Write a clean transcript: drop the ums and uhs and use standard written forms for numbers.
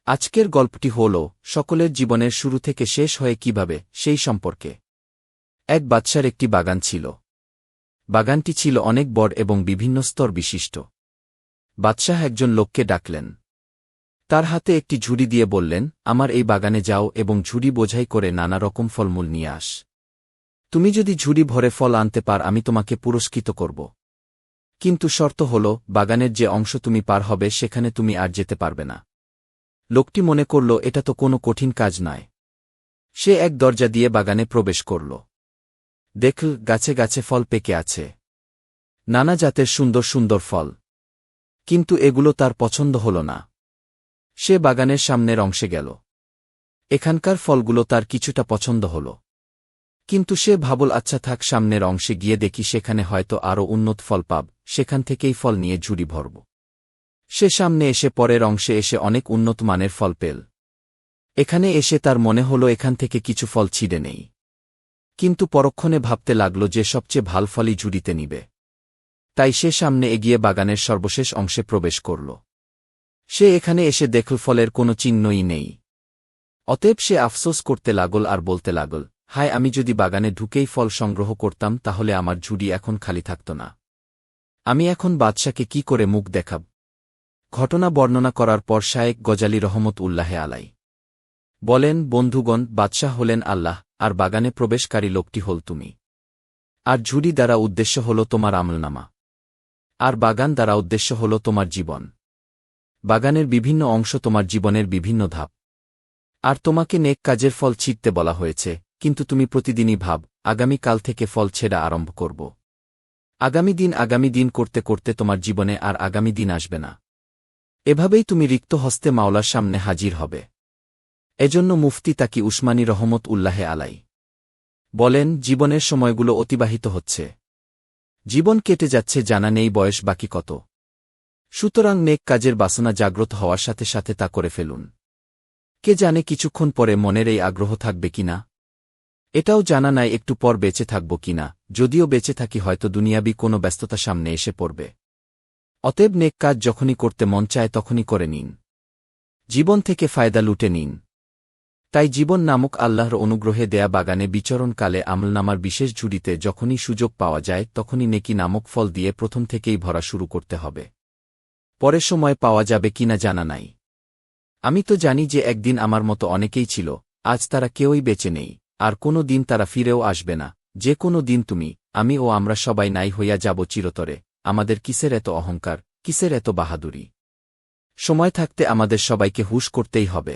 আজকের গল্পটি হল সকলের জীবনের শুরু থেকে শেষ হয়ে কিভাবে সেই সম্পর্কে। এক বাদশার একটি বাগান ছিল। বাগানটি ছিল অনেক বড় এবং বিভিন্ন স্তর বিশিষ্ট। বাদশাহ একজন লোককে ডাকলেন। তার হাতে একটি ঝুড়ি দিয়ে বললেন, আমার এই বাগানে যাও এবং ঝুড়ি বোঝাই করে নানা রকম ফলমূল নিয়ে আস। তুমি যদি ঝুড়ি ভরে ফল আনতে পার আমি তোমাকে পুরস্কৃত করব। কিন্তু শর্ত হল, বাগানের যে অংশ তুমি পার হবে সেখানে তুমি আর যেতে পারবে না। লোকটি মনে করল এটা তো কোনো কঠিন কাজ নয়। সে এক দরজা দিয়ে বাগানে প্রবেশ করল। দেখল গাছে গাছে ফল পেকে আছে, নানা জাতের সুন্দর সুন্দর ফল। কিন্তু এগুলো তার পছন্দ হল না। সে বাগানের সামনের অংশে গেল। এখানকার ফলগুলো তার কিছুটা পছন্দ হল। কিন্তু সে ভাবল আচ্ছা থাক, সামনের অংশে গিয়ে দেখি সেখানে হয়তো আরও উন্নত ফল পাব, সেখান থেকেই ফল নিয়ে ঝুড়ি ভরব। সে সামনে এসে পরের অংশে এসে অনেক উন্নত মানের ফল পেল। এখানে এসে তার মনে হল এখান থেকে কিছু ফল ছিঁড়ে নেই। কিন্তু পরক্ষণে ভাবতে লাগল যে সবচেয়ে ভাল ফলই ঝুড়িতে নিবে। তাই সে সামনে এগিয়ে বাগানের সর্বশেষ অংশে প্রবেশ করল। সে এখানে এসে দেখল ফলের কোনো চিহ্নই নেই। অতএব সে আফসোস করতে লাগল আর বলতে লাগল, হায়, আমি যদি বাগানে ঢুকেই ফল সংগ্রহ করতাম তাহলে আমার ঝুড়ি এখন খালি থাকত না। আমি এখন বাদশাকে কি করে মুখ দেখাব। ঘটনা বর্ণনা করার পর শায়েখ গজালি রহমতউল্লাহে আলাই বলেন, বন্ধুগণ, বাদশাহ হলেন আল্লাহ, আর বাগানে প্রবেশকারী লোকটি হল তুমি। আর ঝুড়ি দ্বারা উদ্দেশ্য হল তোমার আমলনামা। আর বাগান দ্বারা উদ্দেশ্য হল তোমার জীবন। বাগানের বিভিন্ন অংশ তোমার জীবনের বিভিন্ন ধাপ। আর তোমাকে নেক কাজের ফল ছিঁড়তে বলা হয়েছে, কিন্তু তুমি প্রতিদিনই ভাব, আগামী কাল থেকে ফল ছেঁড়া আরম্ভ করব। আগামী দিন করতে করতে তোমার জীবনে আর আগামী দিন আসবে না। এভাবেই তুমি রিক্ত হস্তে মাওলার সামনে হাজির হবে। এজন্য মুফতি তাকি উসমানী রহমতউল্লাহে আলাই বলেন, জীবনের সময়গুলো অতিবাহিত হচ্ছে। জীবন কেটে যাচ্ছে, জানা নেই বয়স বাকি কত। সুতরাং নেক কাজের বাসনা জাগ্রত হওয়ার সাথে সাথে তা করে ফেলুন। কে জানে কিছুক্ষণ পরে মনের এই আগ্রহ থাকবে কিনা। এটাও জানা নাই একটু পর বেঁচে থাকব কিনা। যদিও বেঁচে থাকি হয়তো দুনিয়াবি কোনো ব্যস্ততা সামনে এসে পড়বে। অতএব নেক কাজ যখনই করতে মন চায় তখনই করে নিন। জীবন থেকে ফায়দা লুটে নিন। তাই জীবন নামক আল্লাহর অনুগ্রহে দেয়া বাগানে বিচরণকালে আমলনামার বিশেষ ঝুড়িতে যখনই সুযোগ পাওয়া যায় তখনই নেকি নামক ফল দিয়ে প্রথম থেকেই ভরা শুরু করতে হবে। পরে সময় পাওয়া যাবে কিনা জানা নাই। আমি তো জানি যে একদিন আমার মতো অনেকেই ছিল, আজ তারা কেউই বেঁচে নেই, আর কোনো দিন তারা ফিরেও আসবে না। যে কোনো দিন তুমি, আমি ও আমরা সবাই নাই হইয়া যাব চিরতরে। আমাদের কিসের এত অহংকার, কিসের এত বাহাদুরি। সময় থাকতে আমাদের সবাইকে হুঁশ করতেই হবে।